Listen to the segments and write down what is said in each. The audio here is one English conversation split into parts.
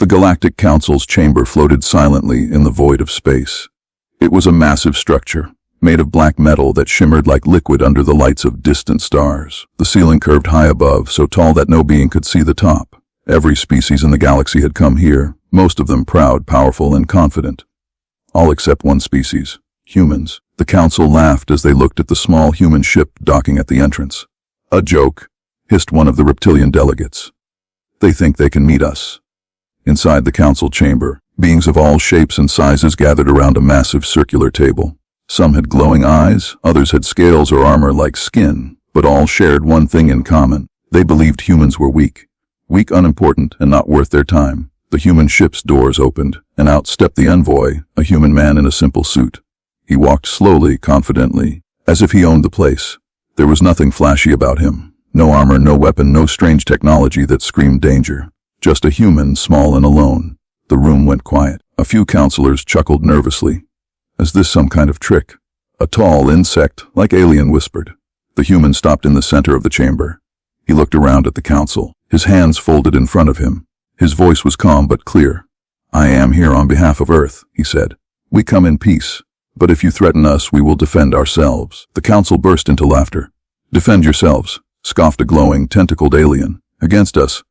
The Galactic Council's chamber floated silently in the void of space. It was a massive structure, made of black metal that shimmered like liquid under the lights of distant stars. The ceiling curved high above, so tall that no being could see the top. Every species in the galaxy had come here, most of them proud, powerful, and confident. All except one species, humans. The council laughed as they looked at the small human ship docking at the entrance. "A joke," hissed one of the reptilian delegates. "They think they can meet us." Inside the council chamber, beings of all shapes and sizes gathered around a massive circular table. Some had glowing eyes, others had scales or armor like skin, but all shared one thing in common. They believed humans were weak, unimportant, and not worth their time. The human ship's doors opened, and out stepped the envoy, a human man in a simple suit. He walked slowly, confidently, as if he owned the place. There was nothing flashy about him. No armor, no weapon, no strange technology that screamed danger. Just a human, small and alone. The room went quiet. A few counselors chuckled nervously. "Is this some kind of trick?" A tall insect, like alien, whispered. The human stopped in the center of the chamber. He looked around at the council, his hands folded in front of him. His voice was calm but clear. "I am here on behalf of Earth," he said. "We come in peace, but if you threaten us, we will defend ourselves." The council burst into laughter. "Defend yourselves," scoffed a glowing, tentacled alien. "Against us?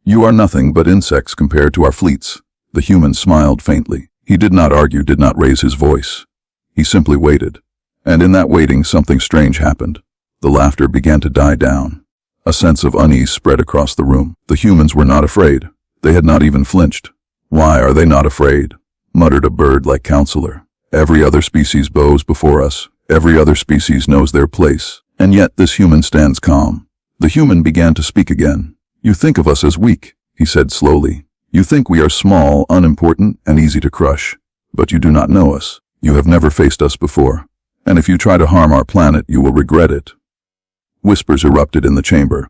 You are nothing but insects compared to our fleets." The human smiled faintly. He did not argue, did not raise his voice. He simply waited. And in that waiting, something strange happened. The laughter began to die down. A sense of unease spread across the room. The humans were not afraid. They had not even flinched. "Why are they not afraid?" muttered a bird-like counselor. "Every other species bows before us. Every other species knows their place. And yet this human stands calm." The human began to speak again. "You think of us as weak," he said slowly. "You think we are small, unimportant, and easy to crush. But you do not know us. You have never faced us before. And if you try to harm our planet, you will regret it." Whispers erupted in the chamber.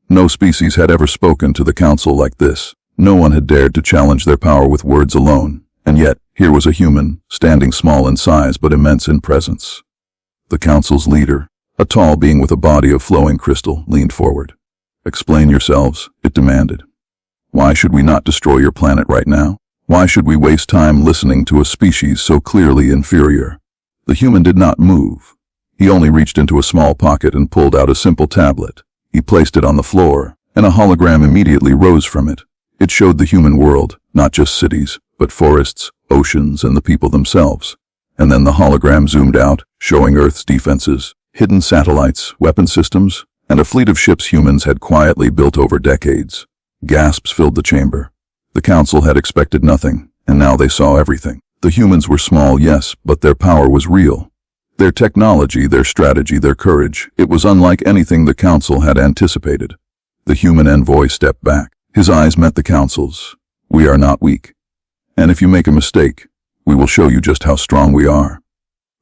No species had ever spoken to the council like this. No one had dared to challenge their power with words alone. And yet, here was a human, standing small in size but immense in presence. The council's leader, a tall being with a body of flowing crystal, leaned forward. "Explain yourselves," it demanded. "Why should we not destroy your planet right now? Why should we waste time listening to a species so clearly inferior?" The human did not move. He only reached into a small pocket and pulled out a simple tablet. He placed it on the floor, and a hologram immediately rose from it. It showed the human world, not just cities, but forests, oceans, and the people themselves. And then the hologram zoomed out, showing Earth's defenses, hidden satellites, weapon systems, and a fleet of ships humans had quietly built over decades. Gasps filled the chamber. The council had expected nothing, and now they saw everything. The humans were small, yes, but their power was real. Their technology, their strategy, their courage, it was unlike anything the council had anticipated. The human envoy stepped back. His eyes met the council's. "We are not weak. And if you make a mistake, we will show you just how strong we are."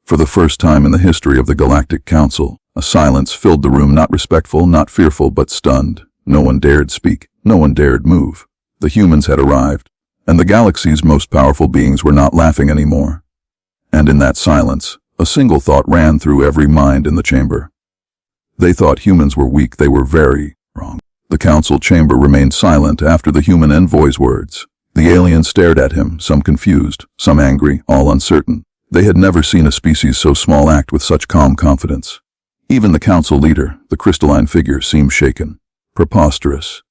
For the first time in the history of the Galactic Council, a silence filled the room, not respectful, not fearful, but stunned. No one dared speak. No one dared move. The humans had arrived, and the galaxy's most powerful beings were not laughing anymore. And in that silence, a single thought ran through every mind in the chamber. They thought humans were weak. They were very wrong. The council chamber remained silent after the human envoy's words. The aliens stared at him, some confused, some angry, all uncertain. They had never seen a species so small act with such calm confidence. Even the council leader, the crystalline figure, seemed shaken. "Preposterous,"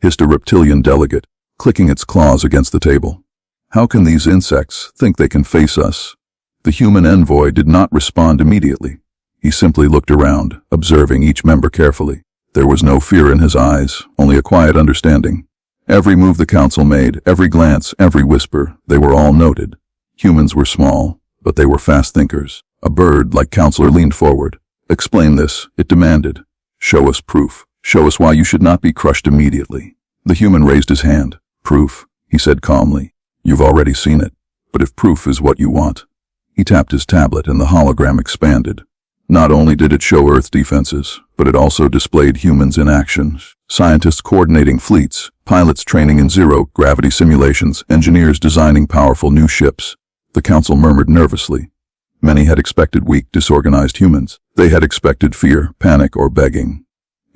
hissed a reptilian delegate, clicking its claws against the table. "How can these insects think they can face us?" The human envoy did not respond immediately. He simply looked around, observing each member carefully. There was no fear in his eyes, only a quiet understanding. Every move the council made, every glance, every whisper, they were all noted. Humans were small, but they were fast thinkers. A bird-like counselor leaned forward. "Explain this," it demanded. "Show us proof. Show us why you should not be crushed immediately." The human raised his hand. "Proof," he said calmly. "You've already seen it. But if proof is what you want." He tapped his tablet and the hologram expanded. Not only did it show Earth defenses, but it also displayed humans in action. Scientists coordinating fleets, pilots training in zero-gravity simulations, engineers designing powerful new ships. The council murmured nervously. Many had expected weak, disorganized humans. They had expected fear, panic, or begging.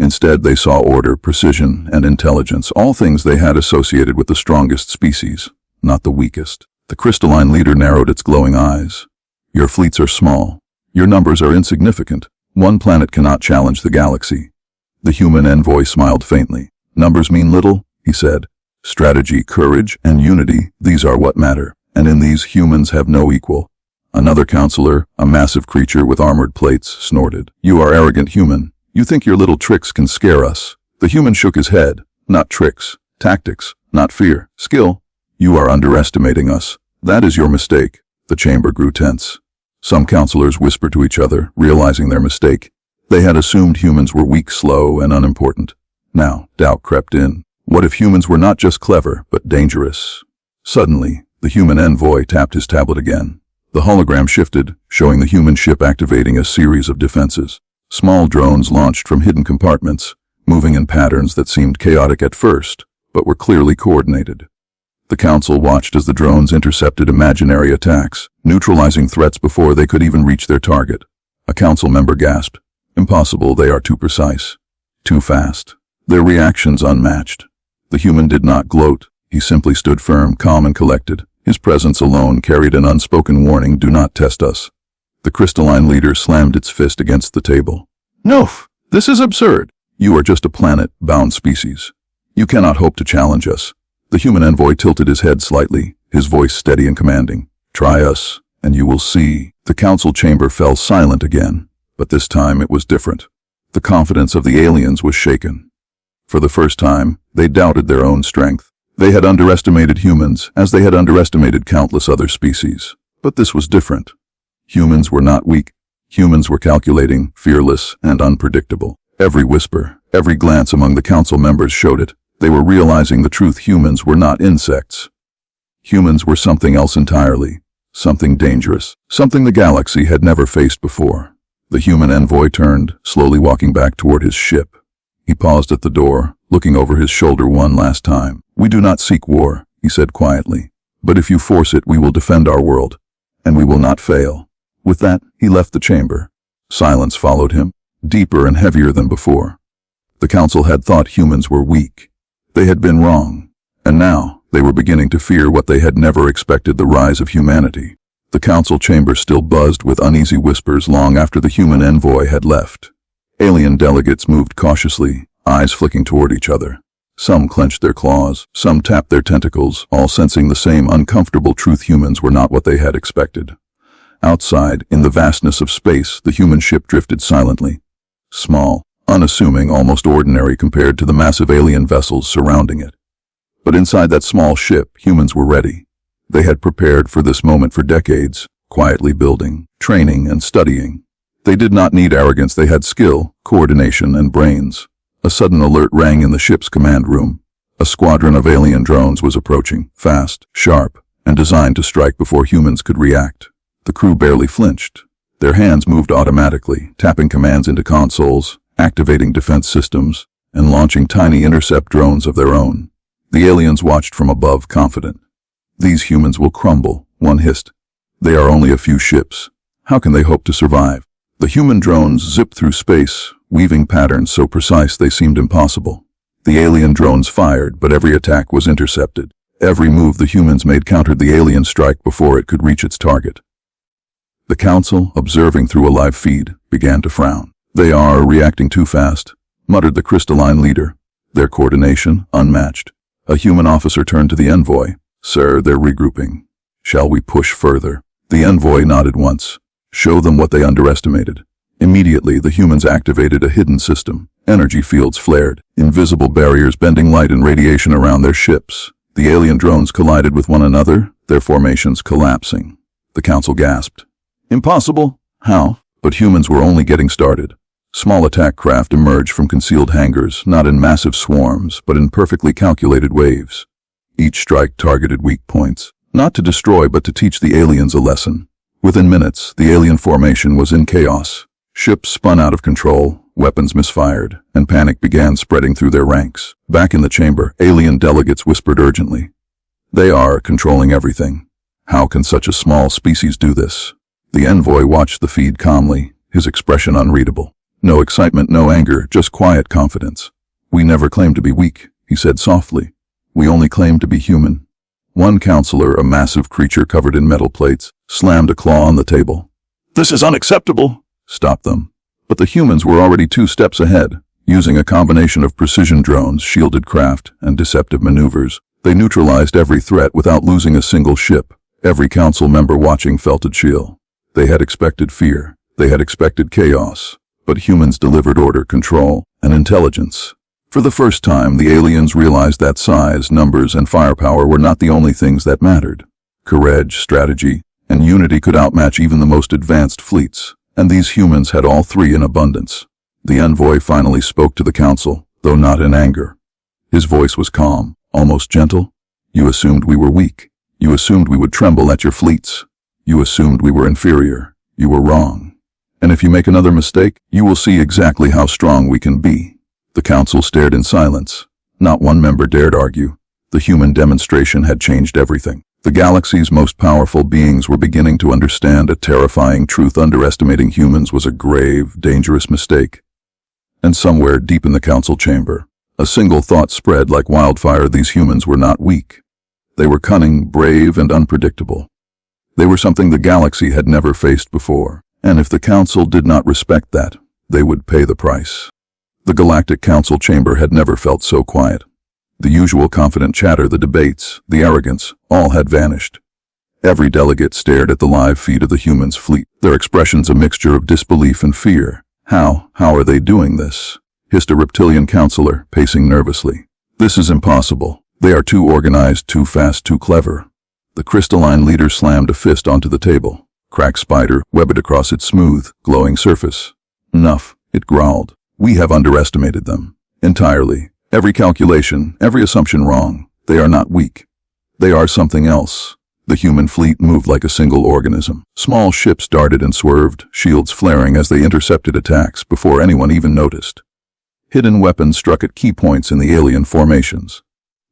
Instead, they saw order, precision, and intelligence, all things they had associated with the strongest species, not the weakest. The crystalline leader narrowed its glowing eyes. Your fleets are small. Your numbers are insignificant. One planet cannot challenge the galaxy. The human envoy smiled faintly. Numbers mean little, he said. Strategy, courage, and unity, these are what matter, and in these humans have no equal. Another counselor, a massive creature with armored plates, snorted. You are arrogant human. You think your little tricks can scare us. The human shook his head. Not tricks. Tactics. Not fear. Skill. You are underestimating us. That is your mistake. The chamber grew tense. Some counselors whispered to each other, realizing their mistake. They had assumed humans were weak, slow, and unimportant. Now, doubt crept in. What if humans were not just clever, but dangerous? Suddenly, the human envoy tapped his tablet again. The hologram shifted, showing the human ship activating a series of defenses. Small drones launched from hidden compartments, moving in patterns that seemed chaotic at first, but were clearly coordinated. The council watched as the drones intercepted imaginary attacks, neutralizing threats before they could even reach their target. A council member gasped. Impossible, they are too precise. Too fast. Their reactions unmatched. The human did not gloat. He simply stood firm, calm, and collected. His presence alone carried an unspoken warning, do not test us. The crystalline leader slammed its fist against the table. No, this is absurd. You are just a planet-bound species. You cannot hope to challenge us. The human envoy tilted his head slightly, his voice steady and commanding. Try us, and you will see. The council chamber fell silent again, but this time it was different. The confidence of the aliens was shaken. For the first time, they doubted their own strength. They had underestimated humans, as they had underestimated countless other species. But this was different. Humans were not weak. Humans were calculating, fearless, and unpredictable. Every whisper, every glance among the council members showed it. They were realizing the truth: humans were not insects. Humans were something else entirely. Something dangerous. Something the galaxy had never faced before. The human envoy turned, slowly walking back toward his ship. He paused at the door, looking over his shoulder one last time. We do not seek war, he said quietly. But if you force it, we will defend our world. And we will not fail. With that, he left the chamber. Silence followed him, deeper and heavier than before. The council had thought humans were weak. They had been wrong. And now, they were beginning to fear what they had never expected: the rise of humanity. The council chamber still buzzed with uneasy whispers long after the human envoy had left. Alien delegates moved cautiously, eyes flicking toward each other. Some clenched their claws, some tapped their tentacles, all sensing the same uncomfortable truth: humans were not what they had expected. Outside, in the vastness of space, the human ship drifted silently. Small, unassuming, almost ordinary compared to the massive alien vessels surrounding it. But inside that small ship, humans were ready. They had prepared for this moment for decades, quietly building, training, and studying. They did not need arrogance, they had skill, coordination, and brains. A sudden alert rang in the ship's command room. A squadron of alien drones was approaching, fast, sharp, and designed to strike before humans could react. The crew barely flinched. Their hands moved automatically, tapping commands into consoles, activating defense systems, and launching tiny intercept drones of their own. The aliens watched from above, confident. These humans will crumble, one hissed. They are only a few ships. How can they hope to survive? The human drones zipped through space, weaving patterns so precise they seemed impossible. The alien drones fired, but every attack was intercepted. Every move the humans made countered the alien strike before it could reach its target. The council, observing through a live feed, began to frown. They are reacting too fast, muttered the crystalline leader. Their coordination unmatched. A human officer turned to the envoy. Sir, they're regrouping. Shall we push further? The envoy nodded once. Show them what they underestimated. Immediately, the humans activated a hidden system. Energy fields flared, invisible barriers bending light and radiation around their ships. The alien drones collided with one another, their formations collapsing. The council gasped. Impossible? How? But humans were only getting started. Small attack craft emerged from concealed hangars, not in massive swarms, but in perfectly calculated waves. Each strike targeted weak points, not to destroy but to teach the aliens a lesson. Within minutes, the alien formation was in chaos. Ships spun out of control, weapons misfired, and panic began spreading through their ranks. Back in the chamber, alien delegates whispered urgently. They are controlling everything. How can such a small species do this? The envoy watched the feed calmly, his expression unreadable. No excitement, no anger, just quiet confidence. "We never claim to be weak," he said softly. "We only claim to be human." One counselor, a massive creature covered in metal plates, slammed a claw on the table. "This is unacceptable!" "Stop them." But the humans were already 2 steps ahead. Using a combination of precision drones, shielded craft, and deceptive maneuvers, they neutralized every threat without losing a single ship. Every council member watching felt a chill. They had expected fear. They had expected chaos. But humans delivered order, control, and intelligence. For the first time, the aliens realized that size, numbers, and firepower were not the only things that mattered. Courage, strategy, and unity could outmatch even the most advanced fleets, and these humans had all 3 in abundance. The envoy finally spoke to the council, though not in anger. His voice was calm, almost gentle. "You assumed we were weak. You assumed we would tremble at your fleets. You assumed we were inferior. You were wrong. And if you make another mistake, you will see exactly how strong we can be." The council stared in silence. Not one member dared argue. The human demonstration had changed everything. The galaxy's most powerful beings were beginning to understand a terrifying truth: underestimating humans was a grave, dangerous mistake. And somewhere deep in the council chamber, a single thought spread like wildfire: these humans were not weak. They were cunning, brave, and unpredictable. They were something the galaxy had never faced before, and if the council did not respect that, they would pay the price. The Galactic Council chamber had never felt so quiet. The usual confident chatter, the debates, the arrogance, all had vanished. Every delegate stared at the live feed of the humans' fleet, their expressions a mixture of disbelief and fear. How are they doing this?" hissed a reptilian counselor, pacing nervously. "This is impossible. They are too organized, too fast, too clever." The crystalline leader slammed a fist onto the table. Cracked spider webbed across its smooth, glowing surface. "Enough," it growled. "We have underestimated them. Entirely. Every calculation, every assumption wrong. They are not weak. They are something else." The human fleet moved like a single organism. Small ships darted and swerved, shields flaring as they intercepted attacks before anyone even noticed. Hidden weapons struck at key points in the alien formations.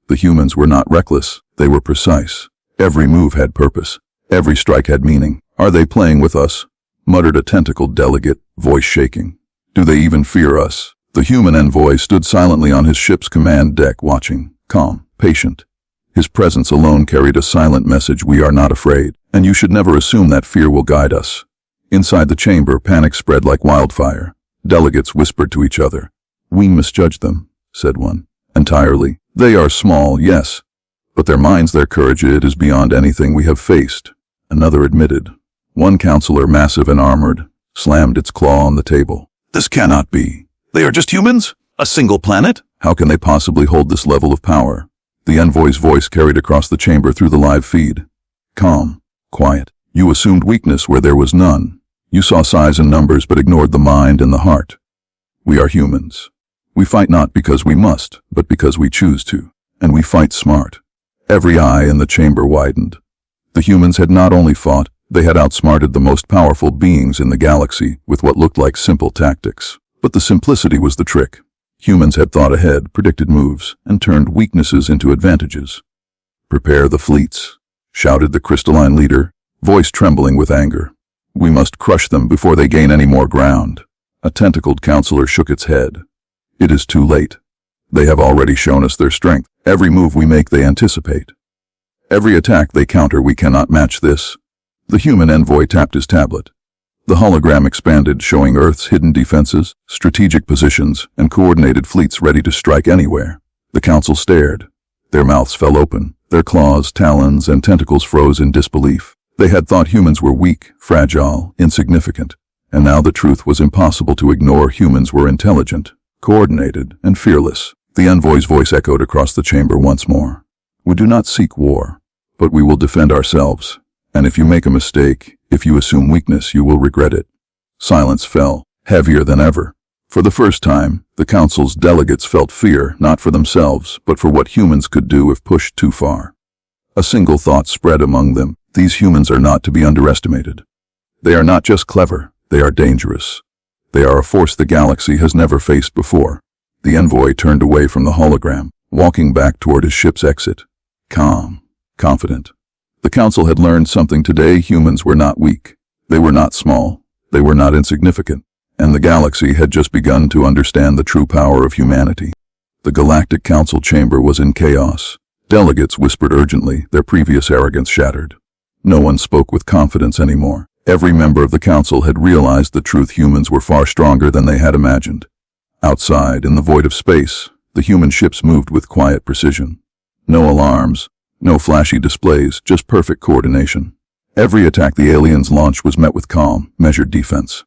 The humans were not reckless, they were precise. Every move had purpose. Every strike had meaning. "Are they playing with us?" muttered a tentacled delegate, voice shaking. "Do they even fear us?" The human envoy stood silently on his ship's command deck, watching, calm, patient. His presence alone carried a silent message: we are not afraid, and you should never assume that fear will guide us. Inside the chamber, panic spread like wildfire. Delegates whispered to each other. "We misjudged them," said one. "Entirely. They are small, yes. But their minds, their courage, it is beyond anything we have faced," another admitted. One counselor, massive and armored, slammed its claw on the table. "This cannot be. They are just humans? A single planet? How can they possibly hold this level of power?" The envoy's voice carried across the chamber through the live feed. "Calm. Quiet. You assumed weakness where there was none. You saw size and numbers but ignored the mind and the heart. We are humans. We fight not because we must, but because we choose to. And we fight smart." Every eye in the chamber widened. The humans had not only fought, they had outsmarted the most powerful beings in the galaxy with what looked like simple tactics. But the simplicity was the trick. Humans had thought ahead, predicted moves, and turned weaknesses into advantages. "Prepare the fleets," shouted the crystalline leader, voice trembling with anger. "We must crush them before they gain any more ground." A tentacled counselor shook its head. "It is too late. They have already shown us their strength. Every move we make they anticipate. Every attack they counter. We cannot match this." The human envoy tapped his tablet. The hologram expanded, showing Earth's hidden defenses, strategic positions, and coordinated fleets ready to strike anywhere. The council stared. Their mouths fell open. Their claws, talons, and tentacles froze in disbelief. They had thought humans were weak, fragile, insignificant. And now the truth was impossible to ignore. Humans were intelligent, coordinated, and fearless. The envoy's voice echoed across the chamber once more. "We do not seek war, but we will defend ourselves. And if you make a mistake, if you assume weakness, you will regret it." Silence fell, heavier than ever. For the first time, the council's delegates felt fear, not for themselves, but for what humans could do if pushed too far. A single thought spread among them: these humans are not to be underestimated. They are not just clever, they are dangerous. They are a force the galaxy has never faced before. The envoy turned away from the hologram, walking back toward his ship's exit. Calm, confident. The council had learned something today: humans were not weak. They were not small. They were not insignificant. and the galaxy had just begun to understand the true power of humanity. The Galactic Council chamber was in chaos. Delegates whispered urgently, their previous arrogance shattered. No one spoke with confidence anymore. Every member of the council had realized the truth: humans were far stronger than they had imagined. Outside, in the void of space, the human ships moved with quiet precision. No alarms, no flashy displays, just perfect coordination. Every attack the aliens launched was met with calm, measured defense.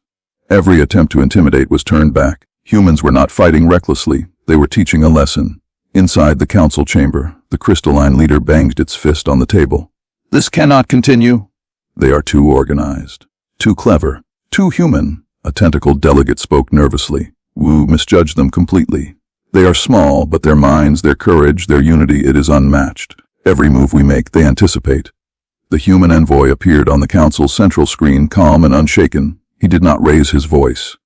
Every attempt to intimidate was turned back. Humans were not fighting recklessly, they were teaching a lesson. Inside the council chamber, the crystalline leader banged its fist on the table. "This cannot continue. They are too organized, too clever, too human." A tentacled delegate spoke nervously. "Wu misjudged them completely. They are small, but their minds, their courage, their unity, it is unmatched. Every move we make, they anticipate." The human envoy appeared on the council's central screen, calm and unshaken. He did not raise his voice.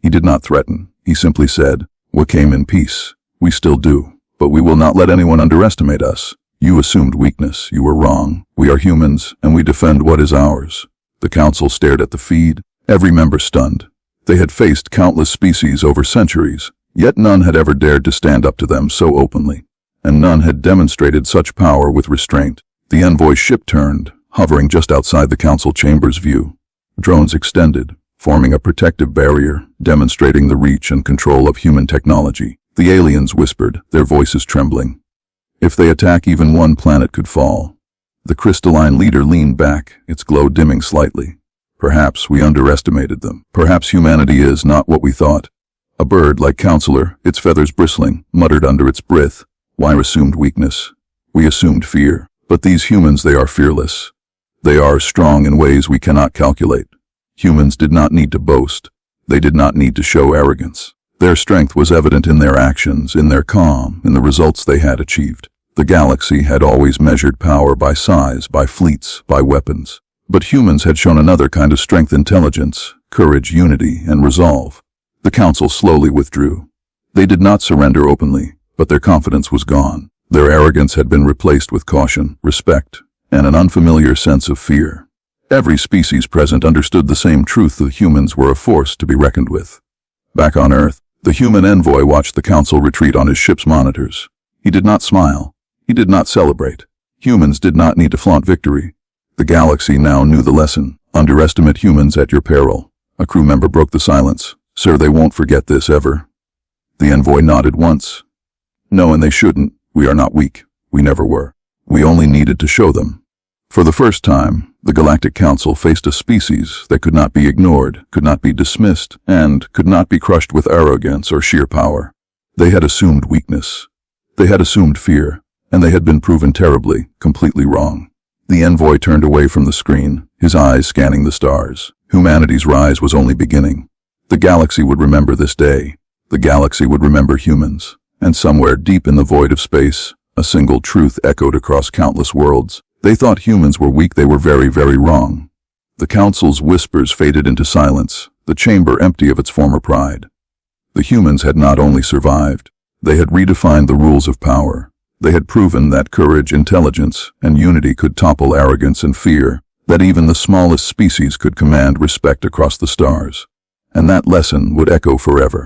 He did not threaten. He simply said, "What came in peace, we still do, but we will not let anyone underestimate us. You assumed weakness. You were wrong. We are humans, and we defend what is ours." The council stared at the feed, every member stunned. They had faced countless species over centuries, yet none had ever dared to stand up to them so openly. And none had demonstrated such power with restraint. The envoy's ship turned, hovering just outside the council chamber's view. Drones extended, forming a protective barrier, demonstrating the reach and control of human technology. The aliens whispered, their voices trembling. If they attack, even one planet could fall. The crystalline leader leaned back, its glow dimming slightly. "Perhaps we underestimated them. Perhaps humanity is not what we thought." A bird, like Counselor, its feathers bristling, muttered under its breath, "Why assumed weakness? We assumed fear. But these humans, they are fearless. They are strong in ways we cannot calculate." Humans did not need to boast. They did not need to show arrogance. Their strength was evident in their actions, in their calm, in the results they had achieved. The galaxy had always measured power by size, by fleets, by weapons. But humans had shown another kind of strength: intelligence, courage, unity, and resolve. The council slowly withdrew. They did not surrender openly, but their confidence was gone. Their arrogance had been replaced with caution, respect, and an unfamiliar sense of fear. Every species present understood the same truth: that humans were a force to be reckoned with. Back on Earth, the human envoy watched the council retreat on his ship's monitors. He did not smile. He did not celebrate. Humans did not need to flaunt victory. The galaxy now knew the lesson: underestimate humans at your peril. A crew member broke the silence. "Sir, they won't forget this ever." The envoy nodded once. "No, and they shouldn't. We are not weak. We never were. We only needed to show them." For the first time, the Galactic Council faced a species that could not be ignored, could not be dismissed, and could not be crushed with arrogance or sheer power. They had assumed weakness. They had assumed fear, and they had been proven terribly, completely wrong. The envoy turned away from the screen, his eyes scanning the stars. Humanity's rise was only beginning. The galaxy would remember this day. The galaxy would remember humans. And somewhere deep in the void of space, a single truth echoed across countless worlds. They thought humans were weak. They were very, very wrong. The council's whispers faded into silence, the chamber empty of its former pride. The humans had not only survived, they had redefined the rules of power. They had proven that courage, intelligence, and unity could topple arrogance and fear, that even the smallest species could command respect across the stars. And that lesson would echo forever.